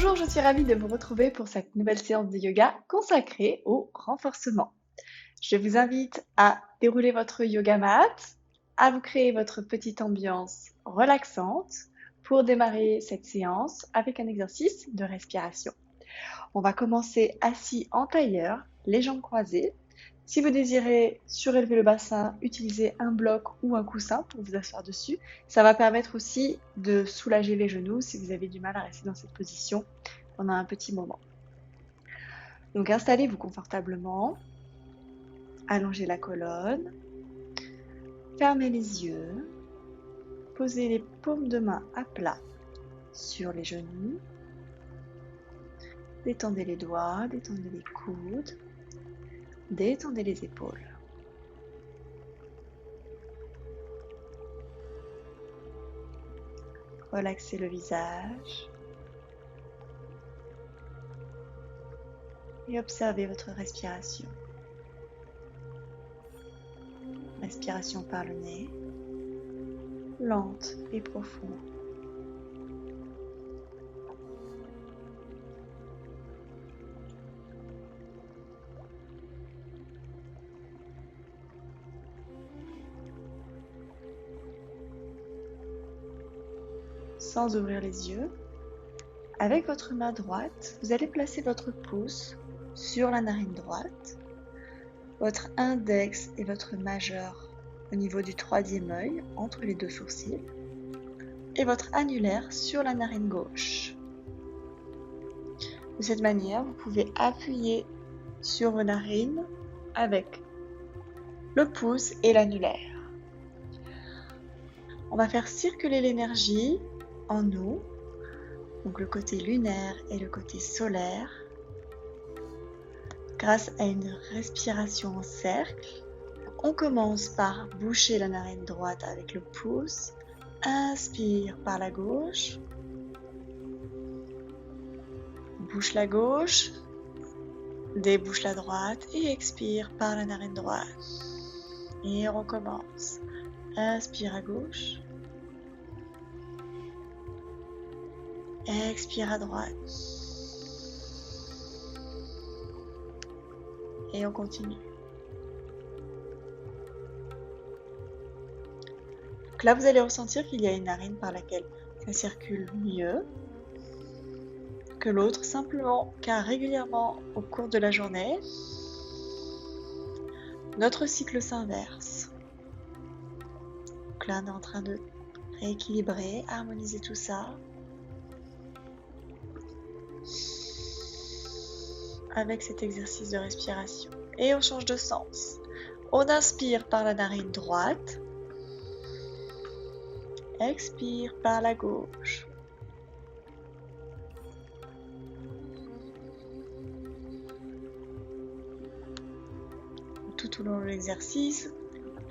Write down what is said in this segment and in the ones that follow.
Bonjour, je suis ravie de vous retrouver pour cette nouvelle séance de yoga consacrée au renforcement. Je vous invite à dérouler votre yoga mat, à vous créer votre petite ambiance relaxante pour démarrer cette séance avec un exercice de respiration. On va commencer assis en tailleur, les jambes croisées. Si vous désirez surélever le bassin, utilisez un bloc ou un coussin pour vous asseoir dessus. Ça va permettre aussi de soulager les genoux si vous avez du mal à rester dans cette position pendant un petit moment. Donc installez-vous confortablement, allongez la colonne, fermez les yeux, posez les paumes de main à plat sur les genoux, détendez les doigts, détendez les coudes, détendez les épaules. Relaxez le visage et observez votre respiration. Respiration par le nez, lente et profonde. Sans ouvrir les yeux, avec votre main droite, vous allez placer votre pouce sur la narine droite, votre index et votre majeur au niveau du troisième œil, entre les deux sourcils, et votre annulaire sur la narine gauche. De cette manière, vous pouvez appuyer sur vos narines avec le pouce et l'annulaire. On va faire circuler l'énergie en nous, donc le côté lunaire et le côté solaire, grâce à une respiration en cercle. On commence par boucher la narine droite avec le pouce. Inspire par la gauche. Bouche la gauche. Débouche la droite et expire par la narine droite. Et on recommence. Inspire à gauche. Expire à droite. Et on continue. Donc là, vous allez ressentir qu'il y a une narine par laquelle ça circule mieux que l'autre, simplement car régulièrement au cours de la journée, notre cycle s'inverse. Donc là, on est en train de rééquilibrer, harmoniser tout ça avec cet exercice de respiration. Et on change de sens. On inspire par la narine droite. Expire par la gauche. Tout au long de l'exercice,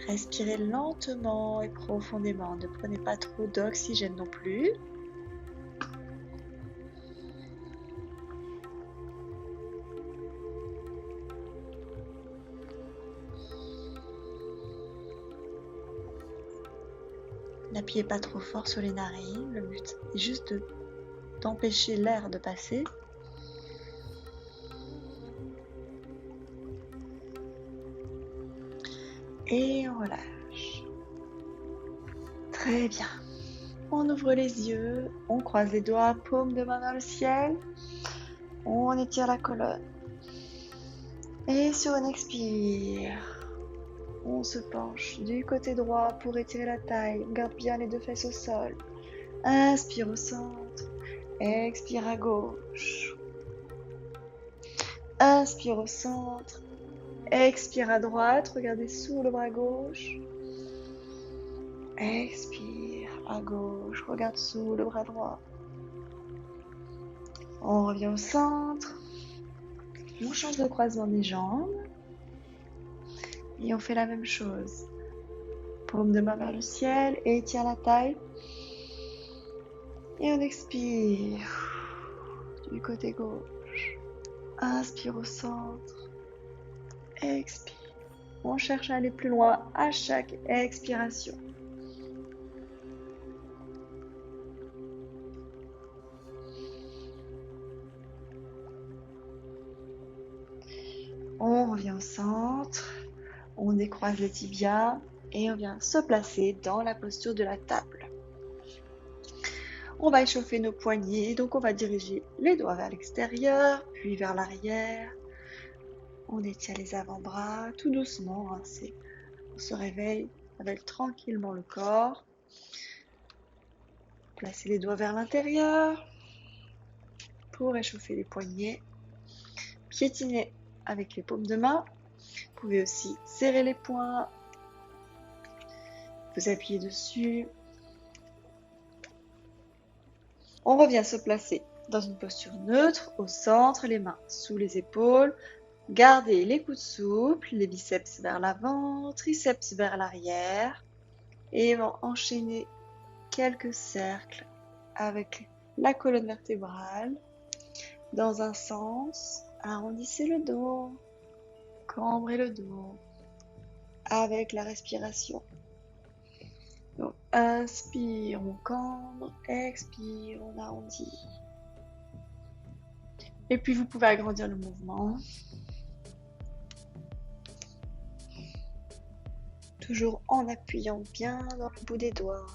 respirez lentement et profondément. Ne prenez pas trop d'oxygène non plus. N'appuyez pas trop fort sur les narines. Le but est juste d'empêcher l'air de passer. Et on relâche. Très bien. On ouvre les yeux, on croise les doigts, paume de main dans le ciel. On étire la colonne. Et sur une expire, on se penche du côté droit pour étirer la taille. On garde bien les deux fesses au sol. Inspire au centre. Expire à gauche. Inspire au centre. Expire à droite. Regardez sous le bras gauche. Expire à gauche. Regarde sous le bras droit. On revient au centre. On change de croisement des jambes. Et on fait la même chose. Paume de main vers le ciel et étire la taille. Et on expire du côté gauche. Inspire au centre. Expire. On cherche à aller plus loin à chaque expiration. revient au centre, on décroise les tibias et on vient se placer dans la posture de la table. On va échauffer nos poignets, donc on va diriger les doigts vers l'extérieur, puis vers l'arrière. On étire les avant-bras tout doucement, hein, on se réveille avec tranquillement le corps. Placez les doigts vers l'intérieur pour échauffer les poignets. Piétinez avec les paumes de main. Vous pouvez aussi serrer les poings, vous appuyez dessus. On revient se placer dans une posture neutre, au centre, les mains sous les épaules. Gardez les coudes souples, les biceps vers l'avant, triceps vers l'arrière. Et on va enchaîner quelques cercles avec la colonne vertébrale. Dans un sens, arrondissez le dos, cambrez le dos avec la respiration. Donc, inspire, on cambre, expire, on arrondit. Et puis, vous pouvez agrandir le mouvement. Toujours en appuyant bien dans le bout des doigts.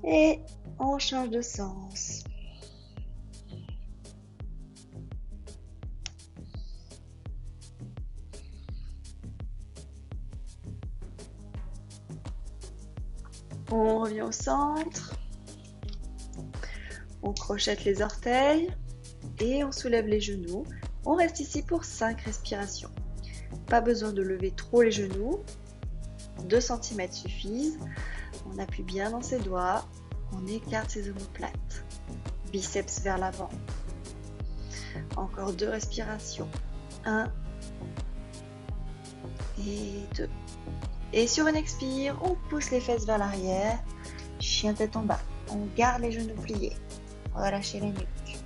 Et on change de sens. On revient au centre. On crochette les orteils et on soulève les genoux. On reste ici pour 5 respirations. Pas besoin de lever trop les genoux. 2 cm suffisent. On appuie bien dans ses doigts. On écarte ses omoplates. Biceps vers l'avant. Encore 2 respirations. 1 et 2. Et sur une expire, on pousse les fesses vers l'arrière. Chien tête en bas. On garde les genoux pliés. Relâchez les nuques.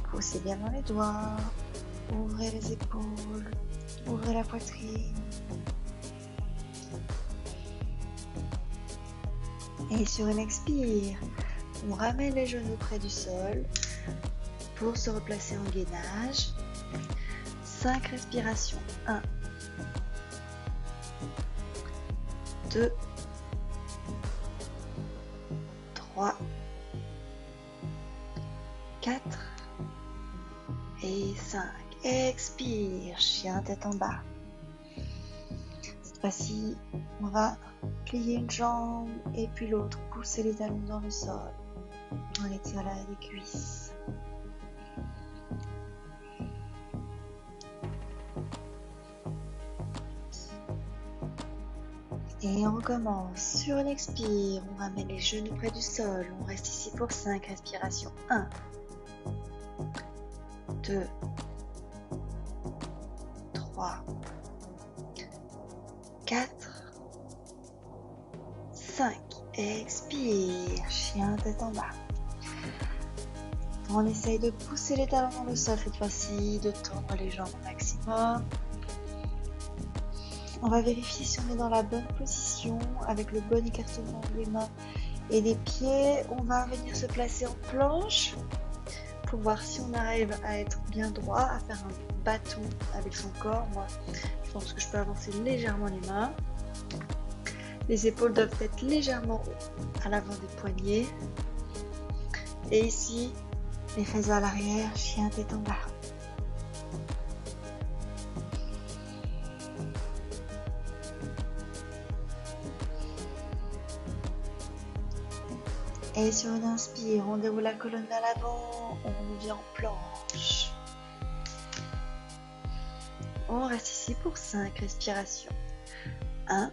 Poussez bien dans les doigts. Ouvrez les épaules. Ouvrez la poitrine. Et sur une expire, on ramène les genoux près du sol pour se replacer en gainage. 5 respirations. 1, 2, 3, 4 et 5. Expire, chien tête en bas. Cette fois-ci, on va plier une jambe et puis l'autre, pousser les talons dans le sol. On étire l'arrière des cuisses. Et on recommence. Sur une expire, on ramène les genoux près du sol. On reste ici pour 5 respirations. 1, 2, 3, 4, 5. Expire, chien tête en bas. On essaye de pousser les talons dans le sol cette fois-ci, de tendre les jambes au maximum. On va vérifier si on est dans la bonne position, avec le bon écartement des mains et des pieds. On va venir se placer en planche pour voir si on arrive à être bien droit, à faire un bâton avec son corps. Moi, je pense que je peux avancer légèrement les mains. Les épaules doivent être légèrement à l'avant des poignets. Et ici, les fesses vers l'arrière, chien tête en bas. Et sur une inspire, on déroule la colonne vers l'avant, on vient en planche. On reste ici pour 5 respirations. 1,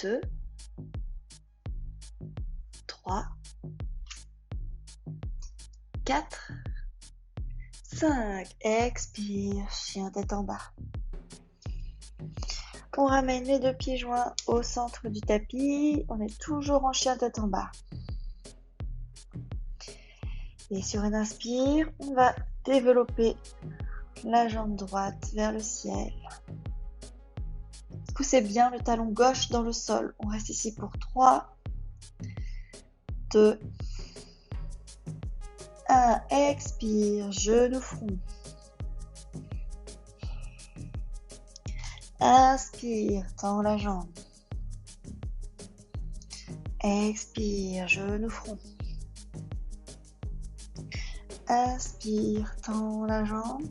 2, 3, 4, 5. Expire, chien tête en bas. On ramène les 2 pieds joints au centre du tapis. On est toujours en chien tête en bas. Et sur une inspire, on va développer la jambe droite vers le ciel. Poussez bien le talon gauche dans le sol. On reste ici pour 3, 2, 1. Expire, genou front. Inspire, tends la jambe. Expire, genou front. Inspire, tends la jambe.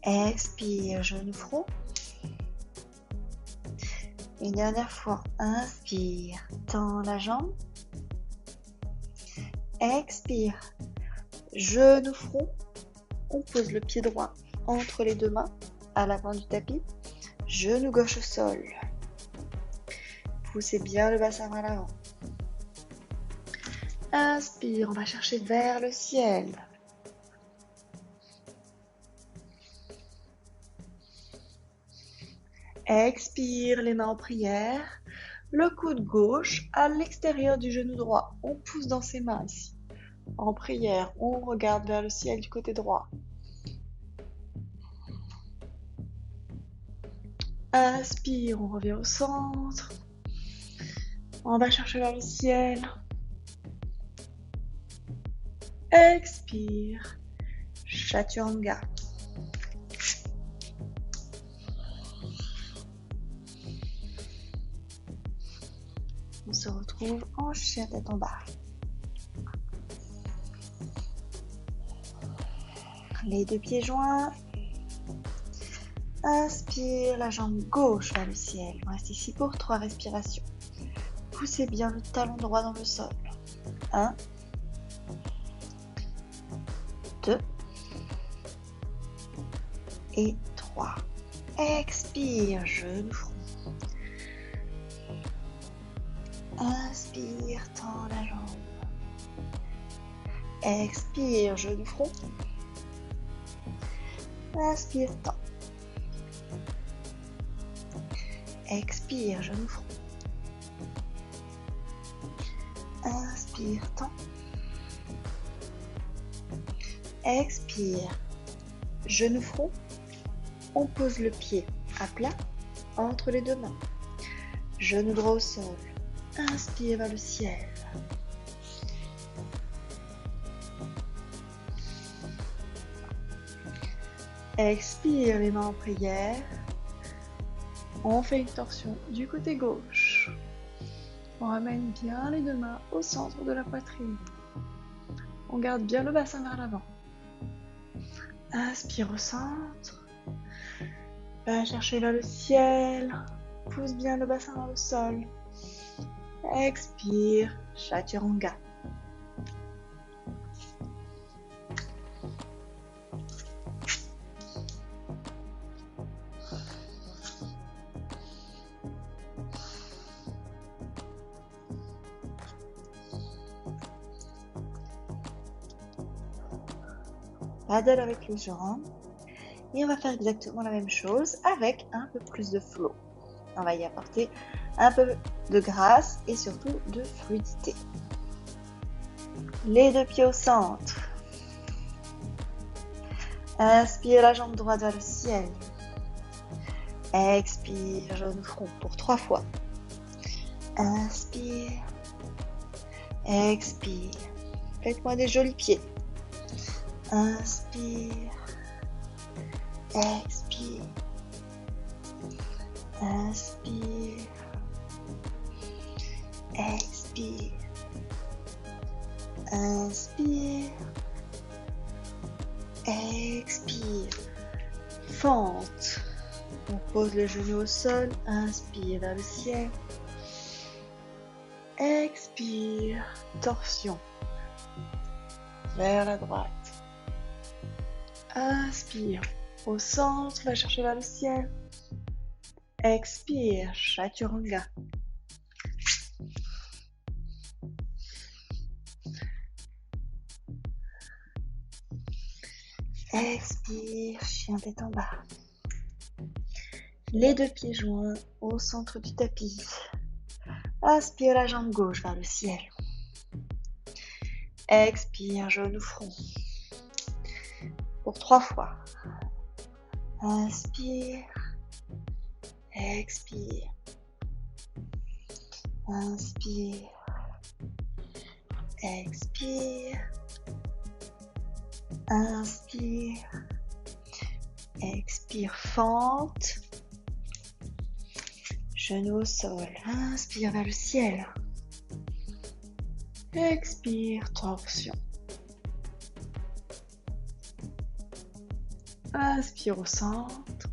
Expire, genou front. Une dernière fois. Inspire, tends la jambe. Expire, genou front. On pose le pied droit entre les deux mains à l'avant du tapis. Genou gauche au sol. Poussez bien le bassin vers l'avant. Inspire, on va chercher vers le ciel. Expire, les mains en prière. Le coude gauche à l'extérieur du genou droit. On pousse dans ses mains ici. En prière, on regarde vers le ciel du côté droit. Inspire, on revient au centre. On va chercher vers le ciel. Expire, Chaturanga. On se retrouve en chien tête en bas. Les deux pieds joints. Inspire, la jambe gauche vers le ciel. On reste ici pour 3 respirations. Poussez bien le talon droit dans le sol. 1, 2 et 3. Expire, genou front. Inspire, tends la jambe. Expire, genou front. Inspire, tends. Expire, genou front. Inspire, tends. Expire, genou front. On pose le pied à plat entre les deux mains. Genou droit au sol. Inspire vers le ciel. Expire, les mains en prière. On fait une torsion du côté gauche. On ramène bien les deux mains au centre de la poitrine. On garde bien le bassin vers l'avant. Inspire au centre. Va chercher vers le ciel. Pousse bien le bassin dans le sol. Expire, Chaturanga. Paddle avec les jambes. Et on va faire exactement la même chose avec un peu plus de flow. On va y apporter un peu de grâce et surtout de fluidité. Les deux pieds au centre. Inspire la jambe droite vers le ciel. Expire, genou front pour 3 fois. Inspire. Expire. Faites-moi des jolis pieds. Inspire. Expire. Inspire. Expire. Inspire. Expire. Fente. On pose le genou au sol. Inspire vers le ciel. Expire. Torsion. Vers la droite. Inspire. Au centre, va chercher vers le ciel. Expire, Chaturanga. Expire, chien tête en bas. Les deux pieds joints au centre du tapis. Inspire la jambe gauche vers le ciel. Expire, genou front. Pour 3 fois. Inspire. Expire. Inspire. Expire. Inspire. Expire, fente. Genou au sol. Inspire vers le ciel. Expire, torsion. Inspire au centre.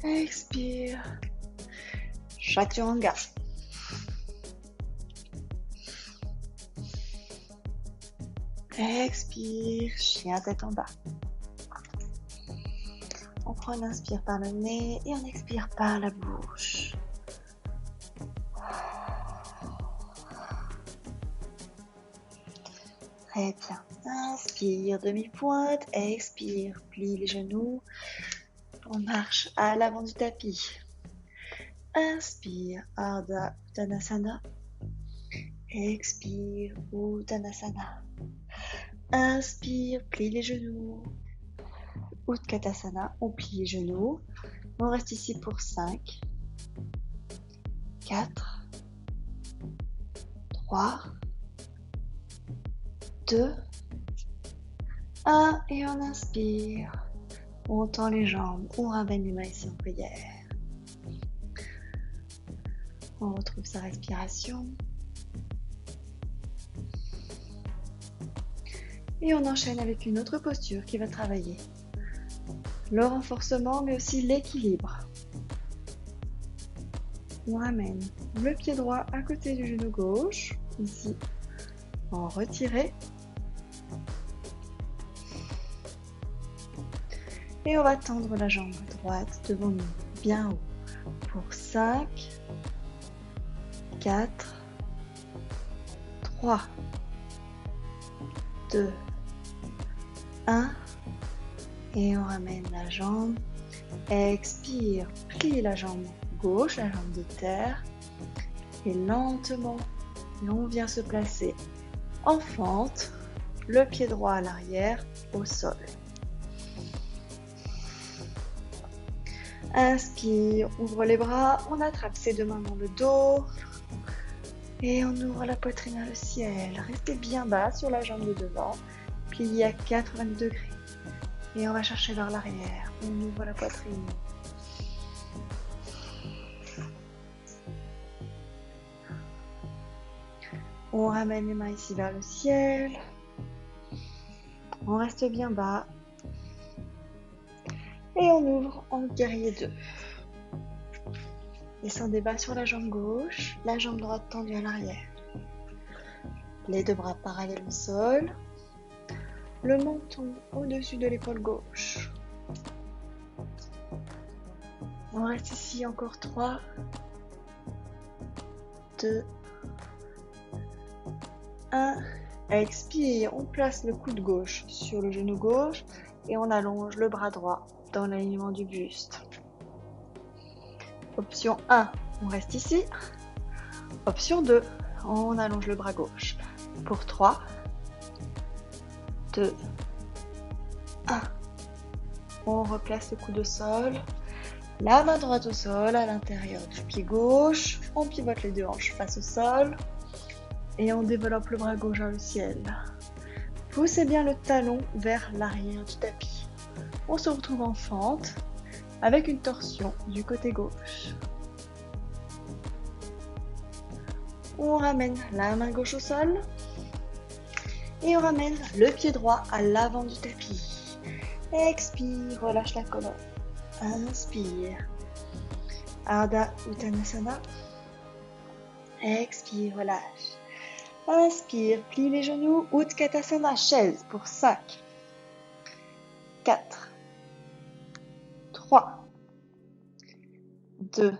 Expire. Chaturanga. Expire, chien tête en bas. On prend une inspire par le nez et on expire par la bouche. Très bien. Inspire, demi-pointe. Expire, plie les genoux. On marche à l'avant du tapis. Inspire, Ardha Uttanasana. Expire, Uttanasana. Inspire, plie les genoux. Utkatasana, on plie les genoux. On reste ici pour 5, 4, 3, 2, 1 et on inspire. On tend les jambes, on ramène les mains ici en prière. On retrouve sa respiration. Et on enchaîne avec une autre posture qui va travailler le renforcement mais aussi l'équilibre. On ramène le pied droit à côté du genou gauche, ici, en retiré. Et on va tendre la jambe droite devant nous, bien haut, pour 5, 4, 3, 2, 1. Et on ramène la jambe. Expire, plie la jambe gauche, la jambe de terre. Et lentement, on vient se placer en fente, le pied droit à l'arrière, au sol. Inspire, ouvre les bras, on attrape ses deux mains dans le dos. Et on ouvre la poitrine vers le ciel. Restez bien bas sur la jambe de devant, plié à 90 degrés. Et on va chercher vers l'arrière. On ouvre la poitrine. On ramène les mains ici vers le ciel. On reste bien bas. Et on ouvre en guerrier 2. Descendez bas sur la jambe gauche, la jambe droite tendue à l'arrière. Les deux bras parallèles au sol. Le menton au-dessus de l'épaule gauche. On reste ici encore 3, 2, 1. Expire, on place le coude gauche sur le genou gauche et on allonge le bras droit dans l'alignement du buste. Option 1, on reste ici. Option 2, on allonge le bras gauche. Pour 3, 2, 1. On replace le coude au sol. La main droite au sol, à l'intérieur du pied gauche. On pivote les deux hanches face au sol. Et on développe le bras gauche vers le ciel. Poussez bien le talon vers l'arrière du tapis. On se retrouve en fente avec une torsion du côté gauche. On ramène la main gauche au sol. Et on ramène le pied droit à l'avant du tapis. Expire, relâche la colonne. Inspire. Ardha Uttanasana. Expire, relâche. Inspire, plie les genoux. Utkatasana, chaise pour 5, 4, 3, 2,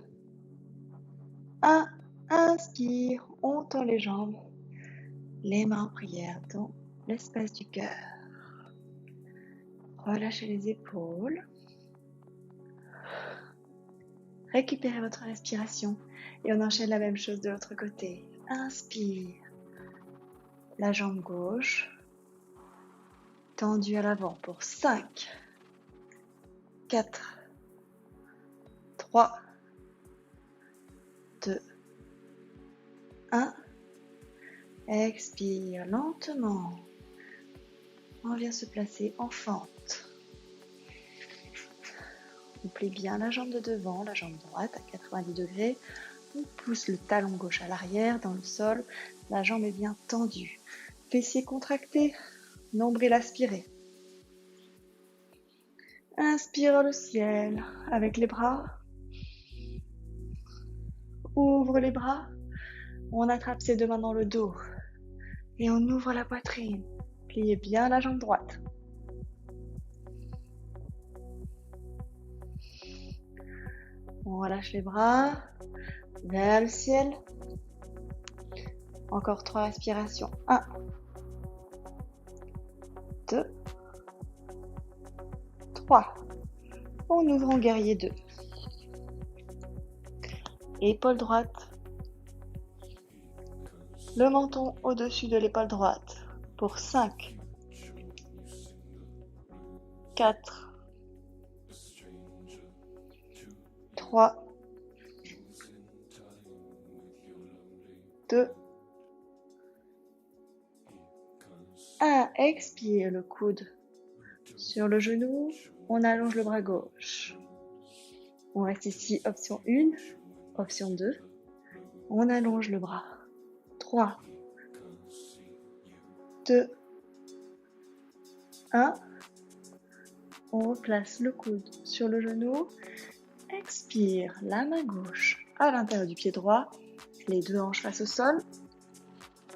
1. Inspire, on tend les jambes. Les mains en prière dans l'espace du cœur. Relâchez les épaules. Récupérez votre respiration et on enchaîne la même chose de l'autre côté. Inspire. La jambe gauche tendue à l'avant pour 5, 4, 3, 2, 1. Expire lentement. On vient se placer en fente. On plie bien la jambe de devant, la jambe droite à 90 degrés. On pousse le talon gauche à l'arrière dans le sol. La jambe est bien tendue. Fessiers contractés, nombril aspiré. Inspire le ciel avec les bras. Ouvre les bras. On attrape ses deux mains dans le dos. Et on ouvre la poitrine. Pliez bien la jambe droite. On relâche les bras vers le ciel. Encore 3 respirations. 1, 2, 3. On ouvre en guerrier 2. Épaule droite. Le menton au-dessus de l'épaule droite. Pour 5, 4, 3, 2, 1. Expire le coude sur le genou. On allonge le bras gauche. On reste ici, option 1, option 2. On allonge le bras. 3, 2, 1. On replace le coude sur le genou. Expire, la main gauche à l'intérieur du pied droit. Les deux hanches face au sol.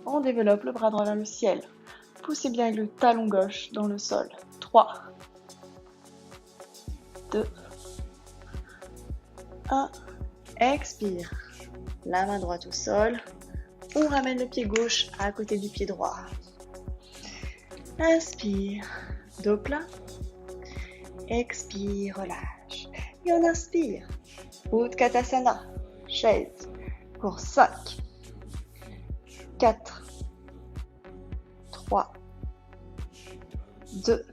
On développe le bras droit vers le ciel. Poussez bien le talon gauche dans le sol. 3, 2, 1. Expire. La main droite au sol. On ramène le pied gauche à côté du pied droit. Inspire. Dos plat. Expire, relâche. Et on inspire. Utkatasana. Chaise. Pour 5, 4, 3, 2,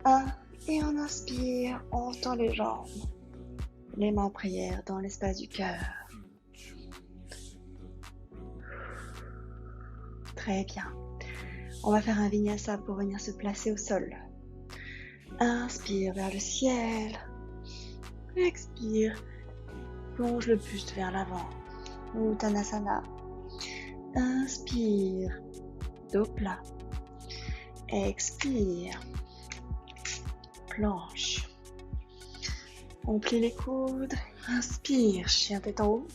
1. Et on inspire, on tend les jambes. Les mains en prière dans l'espace du cœur. Très bien. On va faire un vinyasa pour venir se placer au sol. Inspire vers le ciel. Expire. Plonge le buste vers l'avant. Uttanasana. Inspire. Dos plat. Expire. Planche. On plie les coudes. Inspire. Chien tête en haut.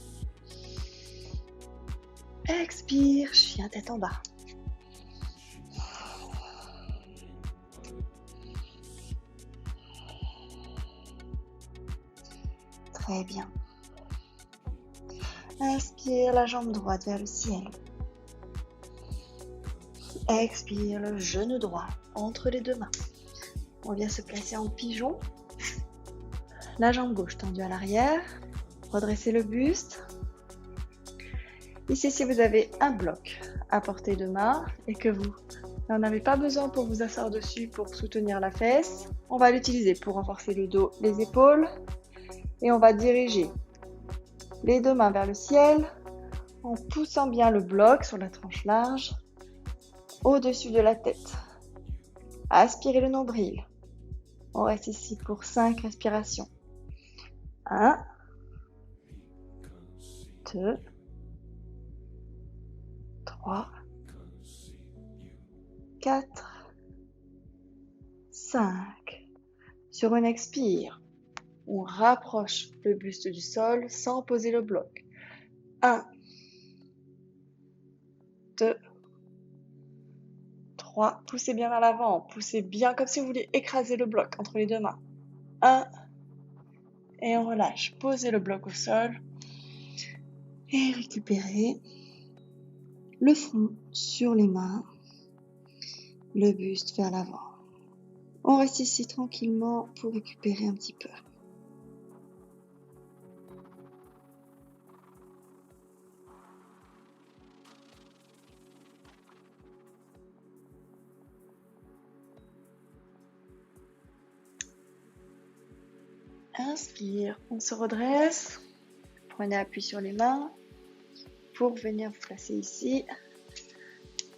Expire. Chien tête en bas. Très bien. Inspire la jambe droite vers le ciel. Expire le genou droit entre les deux mains. On vient se placer en pigeon. La jambe gauche tendue à l'arrière. Redressez le buste. Ici, si vous avez un bloc à portée de main et que vous n'en avez pas besoin pour vous asseoir dessus pour soutenir la fesse, on va l'utiliser pour renforcer le dos, les épaules. Et on va diriger les deux mains vers le ciel en poussant bien le bloc sur la tranche large au-dessus de la tête. Aspirez le nombril. On reste ici pour 5 respirations. 1, 2, 3, 4, 5. Sur une expire, on rapproche le buste du sol sans poser le bloc. 1, 2, 3. Poussez bien vers l'avant. Poussez bien comme si vous vouliez écraser le bloc entre les deux mains. 1. Et on relâche. Posez le bloc au sol. Et récupérez le front sur les mains. Le buste vers l'avant. On reste ici tranquillement pour récupérer un petit peu. Inspire, on se redresse. Prenez appui sur les mains. pour venir vous placer ici.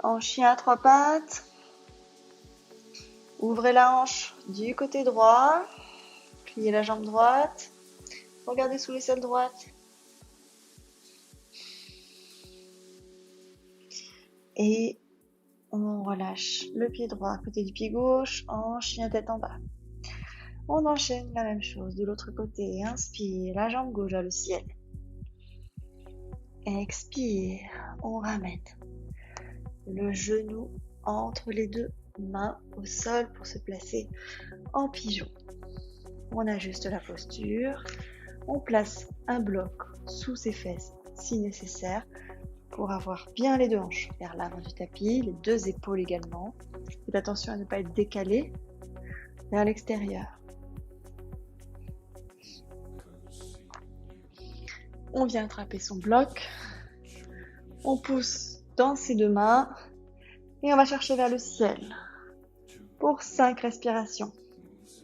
En chien à 3 pattes. Ouvrez la hanche du côté droit. Pliez la jambe droite. Regardez sous l'aisselle droite. Et on relâche le pied droit à côté du pied gauche en chien tête en bas. On enchaîne la même chose de l'autre côté. Inspire, la jambe gauche vers le ciel. Expire, on ramène le genou entre les deux mains au sol pour se placer en pigeon. On ajuste la posture. On place un bloc sous ses fesses si nécessaire pour avoir bien les deux hanches vers l'avant du tapis, les deux épaules également. Faites attention à ne pas être décalé vers l'extérieur. On vient attraper son bloc. On pousse dans ses deux mains et on va chercher vers le ciel pour 5 respirations.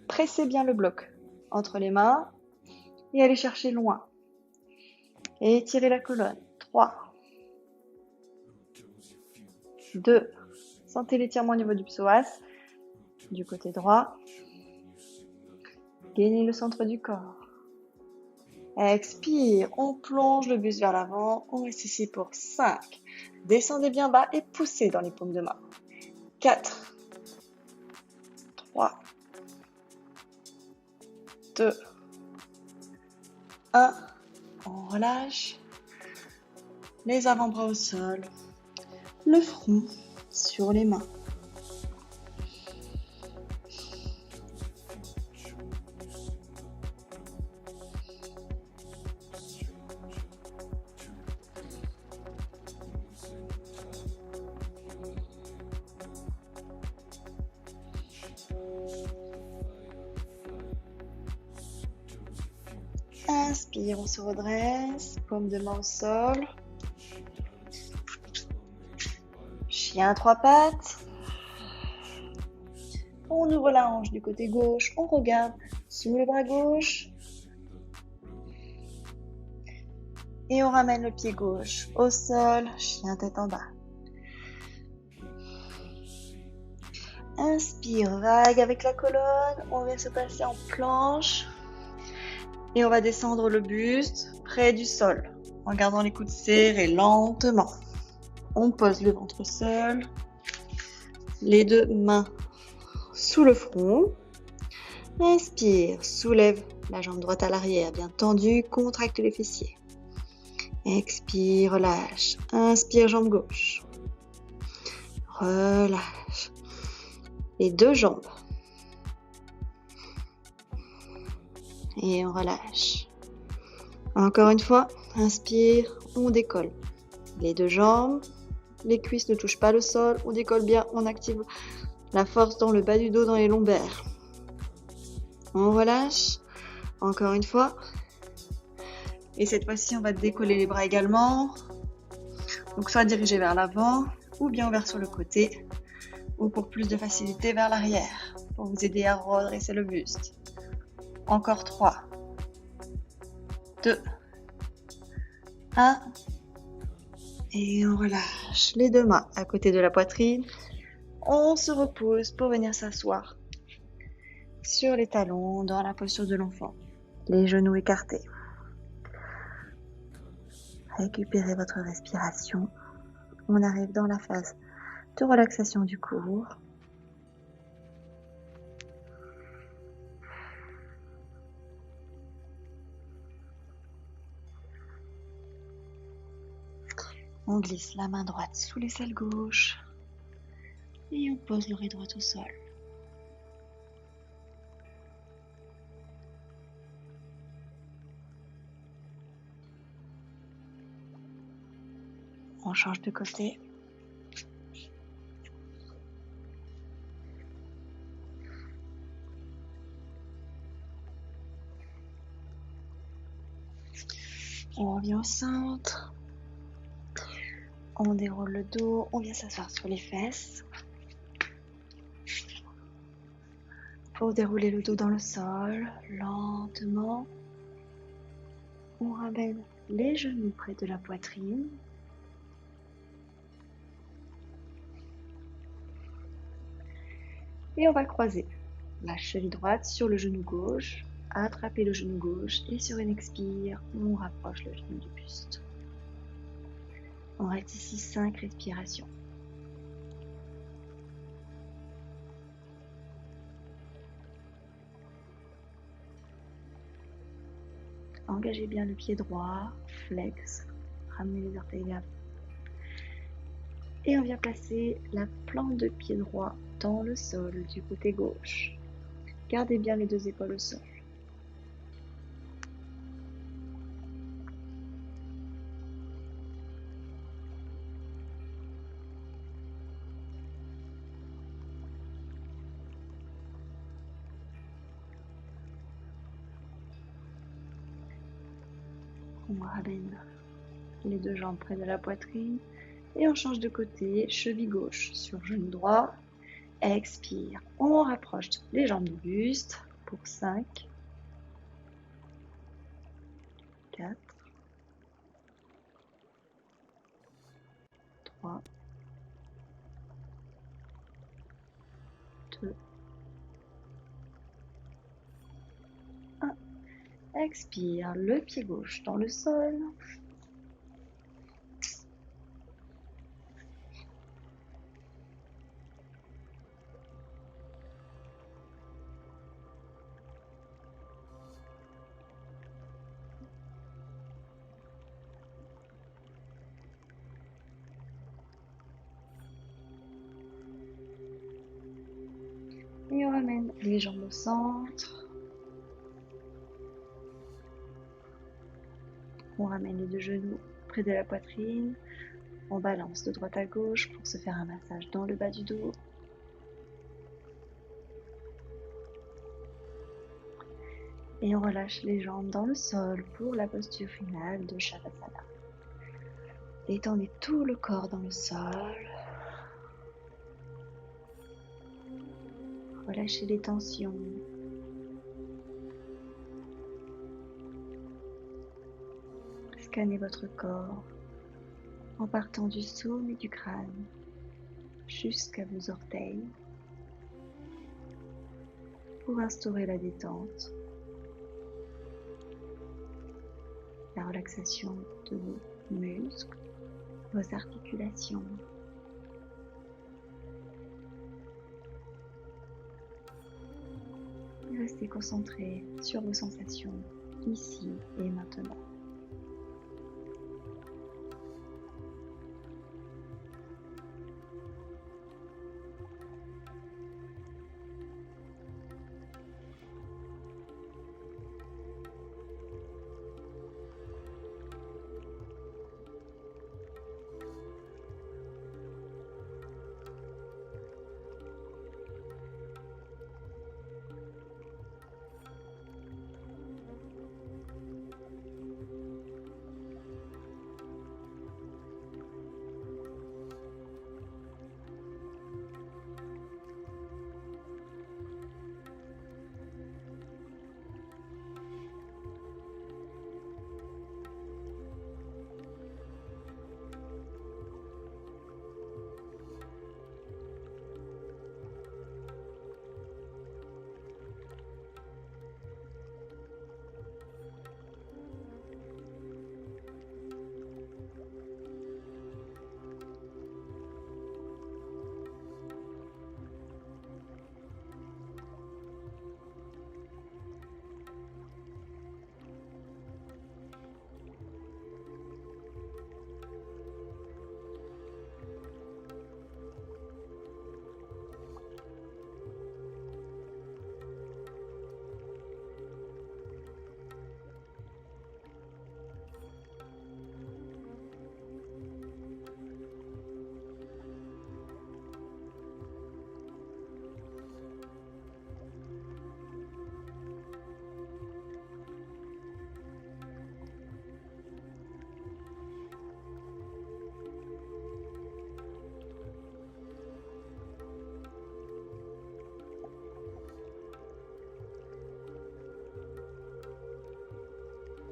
Pressez bien le bloc entre les mains et allez chercher loin. Et étirez la colonne. 3, 2, sentez l'étirement au niveau du psoas, du côté droit. Gainez le centre du corps. Expire, on plonge le buste vers l'avant, on reste ici pour 5. Descendez bien bas et poussez dans les paumes de main. 4, 3, 2, 1. On relâche. Les avant-bras au sol. Le front sur les mains. Inspire, on se redresse, paume de main au sol. Chien à 3 pattes. On ouvre la hanche du côté gauche, on regarde sous le bras gauche. Et on ramène le pied gauche au sol, chien tête en bas. Inspire, vague avec la colonne, on vient se placer en planche. Et on va descendre le buste près du sol, en gardant les coudes serrés lentement. On pose le ventre au sol, les deux mains sous le front. Inspire, soulève la jambe droite à l'arrière, bien tendue, contracte les fessiers. Expire, relâche. Inspire, jambe gauche. Relâche. Les deux jambes. Et on relâche. Encore une fois, inspire, on décolle. Les deux jambes, les cuisses ne touchent pas le sol, on décolle bien, on active la force dans le bas du dos, dans les lombaires. On relâche, encore une fois. Et cette fois-ci, on va décoller les bras également. Donc soit dirigé vers l'avant, ou bien ouvert sur le côté, ou pour plus de facilité vers l'arrière, pour vous aider à redresser le buste. Encore 3, 2, 1. Et on relâche les deux mains à côté de la poitrine. On se repose pour venir s'asseoir sur les talons dans la posture de l'enfant. Les genoux écartés. Récupérez votre respiration. On arrive dans la phase de relaxation du corps. On glisse la main droite sous l'aisselle gauche et on pose l'oreille droite au sol. On change de côté. On revient au centre. On déroule le dos, on vient s'asseoir sur les fesses. Pour dérouler le dos dans le sol, lentement. On ramène les genoux près de la poitrine. Et on va croiser la cheville droite sur le genou gauche, attraper le genou gauche et sur une expire, on rapproche le genou du buste. On reste ici 5 respirations. Engagez bien le pied droit, flex, ramenez les orteils vers vous. Et on vient placer la plante de pied droit dans le sol du côté gauche. Gardez bien les 2 épaules au sol. On ramène les 2 jambes près de la poitrine et on change de côté, cheville gauche sur genou droit. Expire, on rapproche les jambes du buste pour 5, 4, 3, 2, 1. Expire, le pied gauche dans le sol. Et on ramène les jambes au centre. On ramène les 2 genoux près de la poitrine. On balance de droite à gauche pour se faire un massage dans le bas du dos. Et on relâche les jambes dans le sol pour la posture finale de Shavasana. Détendez tout le corps dans le sol. Relâchez les tensions. Scannez votre corps en partant du sommet du crâne jusqu'à vos orteils pour instaurer la détente, la relaxation de vos muscles, vos articulations. Et restez concentré sur vos sensations ici et maintenant.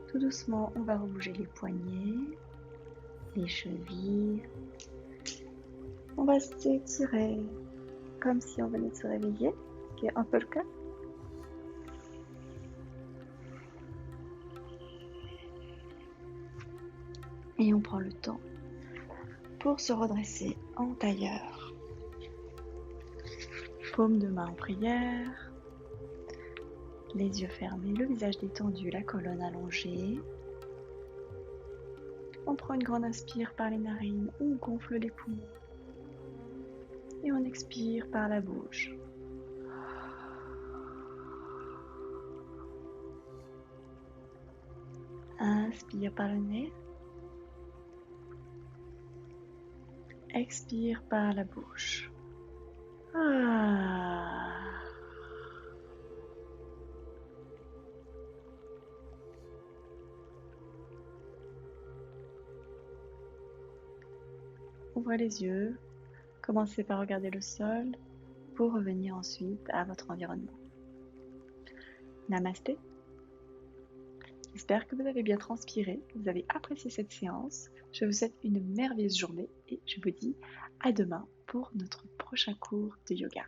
Tout doucement, on va rebouger les poignets, les chevilles. On va s'étirer comme si on venait de se réveiller, ce qui est un peu le cas. Et on prend le temps pour se redresser en tailleur. Paume de main en prière, les yeux fermés, le visage détendu, la colonne allongée. On prend une grande inspire par les narines, on gonfle les poumons et on expire par la bouche. Inspire par le nez, expire par la bouche. Ouvrez les yeux, commencez par regarder le sol pour revenir ensuite à votre environnement. Namasté. J'espère que vous avez bien transpiré, que vous avez apprécié cette séance. Je vous souhaite une merveilleuse journée et je vous dis à demain pour notre prochain cours de yoga.